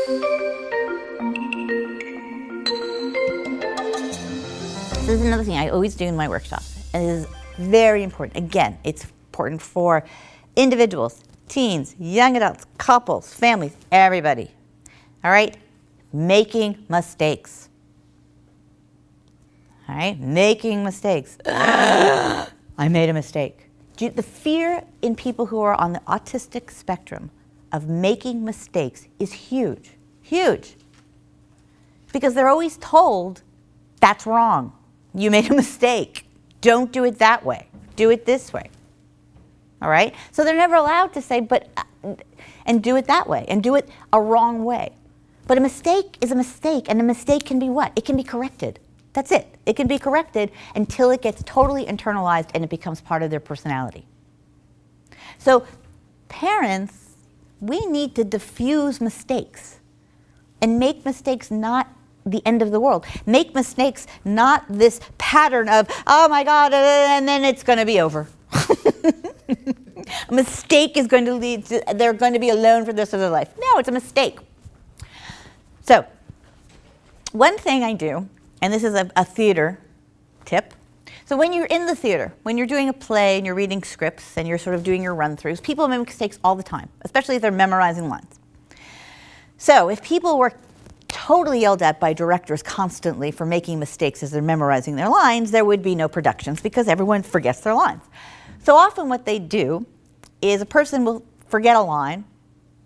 This is another thing I always do in my workshops, and it is very important. Again, it's important for individuals, teens, young adults, couples, families, everybody. All right? Making mistakes. All right? Making mistakes. I made a mistake. The fear in people who are on the autistic spectrum of making mistakes is huge. Huge. Because they're always told, that's wrong. You made a mistake. Don't do it that way. Do it this way. All right? So they're never allowed to say, and do it that way, and do it a wrong way. But a mistake is a mistake, and a mistake can be what? It can be corrected. That's it. It can be corrected until it gets totally internalized and it becomes part of their personality. So parents, we need to diffuse mistakes and make mistakes not the end of the world. Make mistakes not this pattern of, oh my God, and then it's going to be over. A mistake is going to lead to, they're going to be alone for the rest of their life. No, it's a mistake. So, one thing I do, and this is a theater tip. So when you're in the theater, when you're doing a play and you're reading scripts and you're sort of doing your run-throughs, people make mistakes all the time, especially if they're memorizing lines. So if people were totally yelled at by directors constantly for making mistakes as they're memorizing their lines, there would be no productions because everyone forgets their lines. So often what they do is a person will forget a line,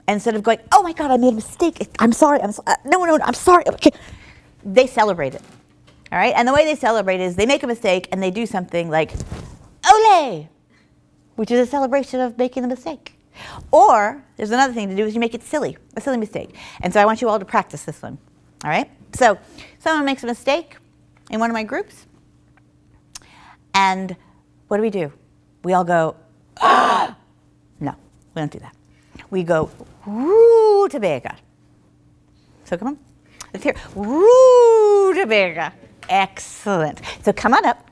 and instead of going, oh my God, I made a mistake, I'm sorry, I'm sorry, okay. They celebrate it, all right? And the way they celebrate is they make a mistake and they do something like, ole, which is a celebration of making the mistake. Or there's another thing to do is you make it silly, a silly mistake. And so I want you all to practice this one, all right? So someone makes a mistake in one of my groups, and what do? We all go, ah! No, we don't do that. We go, rutabaga. So come on, let's hear, rutabaga. Excellent. So come on up.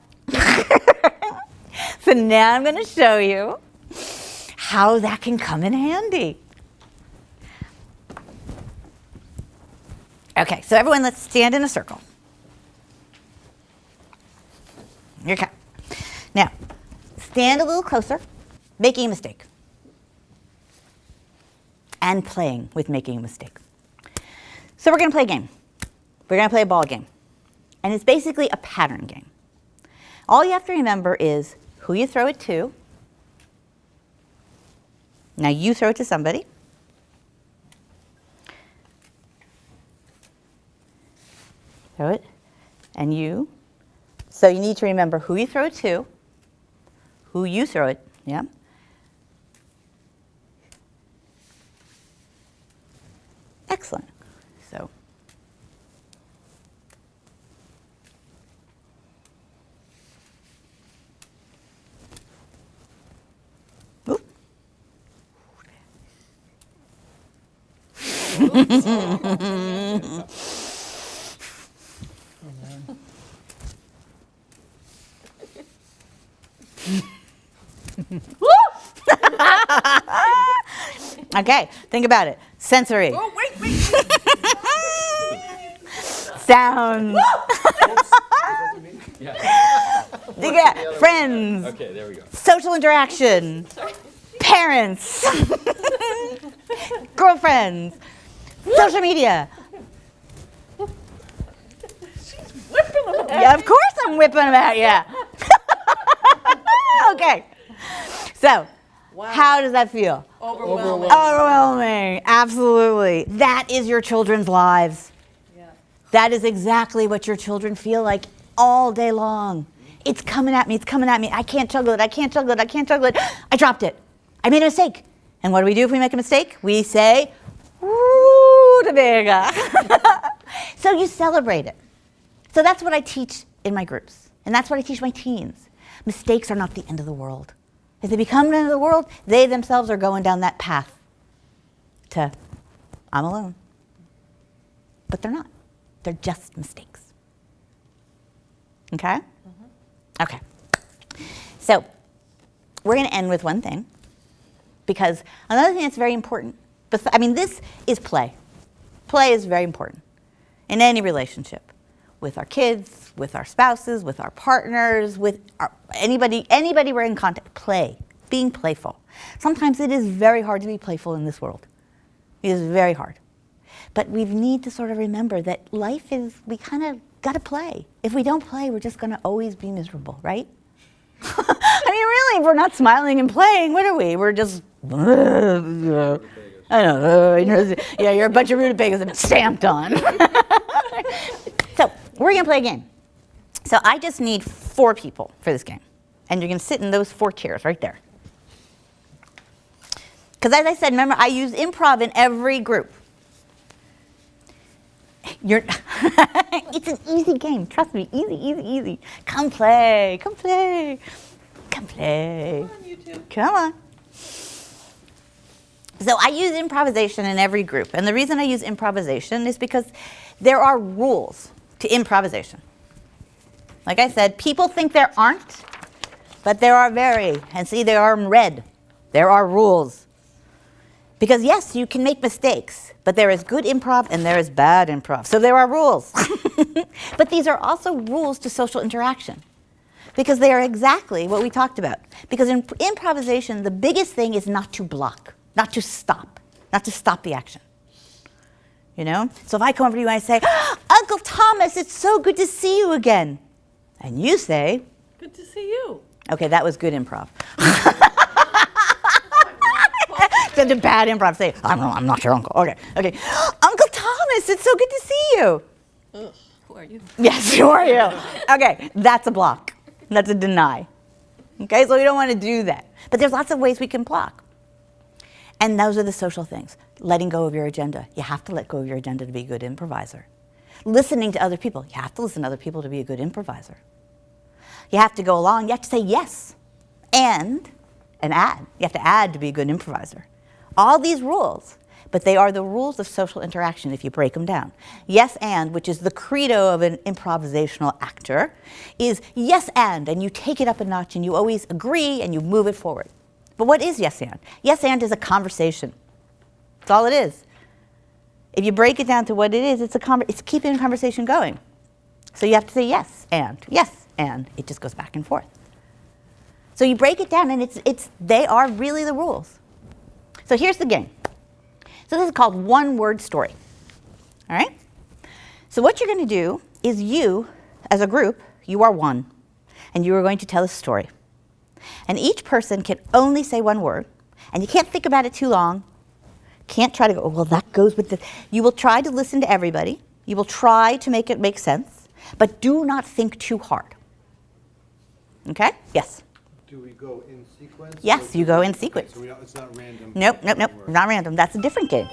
So now I'm going to show you how that can come in handy. Okay, so everyone, let's stand in a circle. Okay. Now, stand a little closer, making a mistake. And playing with making a mistake. So we're going to play a game. We're going to play a ball game. And it's basically a pattern game. All you have to remember is who you throw it to. Now you throw it to somebody. Throw it. And you. So you need to remember who you throw it to, who you throw it, yeah. Excellent. So. Oop. Okay, think about it. Sensory. Oh, wait. Sound. Yeah. Friends. Okay, there we go. Social interaction. Parents. Girlfriends. Social media. Whipping them. Yeah, of course I'm whipping them at you. Okay. So, Wow. how does that feel? Overwhelming. Overwhelming. Absolutely. That is your children's lives. Yeah. That is exactly what your children feel like all day long. It's coming at me. It's coming at me. I can't juggle it. I can't juggle it. I can't juggle it. I dropped it. I made a mistake. And what do we do if we make a mistake? We say, rutabaga. So you celebrate it. So that's what I teach in my groups. And that's what I teach my teens. Mistakes are not the end of the world. If they become the end of the world, they themselves are going down that path to, I'm alone. But they're not. They're just mistakes. Okay? Mm-hmm. Okay. So we're going to end with one thing, because another thing that's very important, this is play. Play is very important in any relationship, with our kids, with our spouses, with our partners, with anybody we're in contact. Play, being playful. Sometimes it is very hard to be playful in this world. It is very hard. But we need to sort of remember that life is, we kind of got to play. If we don't play, we're just going to always be miserable, right? I mean, really, if we're not smiling and playing, what are we? We're just, I don't know, yeah, you're a bunch of rutabagas and stamped on. So we're going to play a game. So I just need 4 people for this game. And you're going to sit in those 4 chairs right there. Because as I said, remember, I use improv in every group. It's an easy game. Trust me, easy, easy, easy. Come play, come play, come play. Come on, you two. Come on. So I use improvisation in every group. And the reason I use improvisation is because there are rules to improvisation. Like I said, people think there aren't, but there are and see, they are in red. There are rules. Because yes, you can make mistakes, but there is good improv and there is bad improv. So there are rules. But these are also rules to social interaction. Because they are exactly what we talked about. Because in improvisation, the biggest thing is not to block, not to stop the action. You know? So if I come over to you and I say, Uncle Thomas, it's so good to see you again. And you say, Good to see you. okay, that was good improv. Such a bad improv. Say, I'm not your uncle. Okay. Uncle Thomas, it's so good to see you. Ugh, who are you? Yes, who are you? Okay, that's a block. That's a deny. Okay, so we don't want to do that. But there's lots of ways we can block. And those are the social things. Letting go of your agenda. You have to let go of your agenda to be a good improviser. Listening to other people. You have to listen to other people to be a good improviser. You have to go along. You have to say yes and add. You have to add to be a good improviser. All these rules, but they are the rules of social interaction if you break them down. Yes and, which is the credo of an improvisational actor, is yes and you take it up a notch and you always agree and you move it forward. But what is yes and? Yes and is a conversation. That's all it is. If you break it down to what it is, it's keeping a conversation going. So you have to say yes, and it just goes back and forth. So you break it down, and they are really the rules. So here's the game. So this is called one-word story. All right? So what you're going to do is you, as a group, you are one, and you are going to tell a story. And each person can only say one word, and you can't think about it too long. Can't try to go, well, that goes with the... You will try to listen to everybody. You will try to make it make sense, but do not think too hard. Okay? Yes? Do we go in sequence? Yes, you go in sequence. Okay, so it's not random? Nope, not random. That's a different game.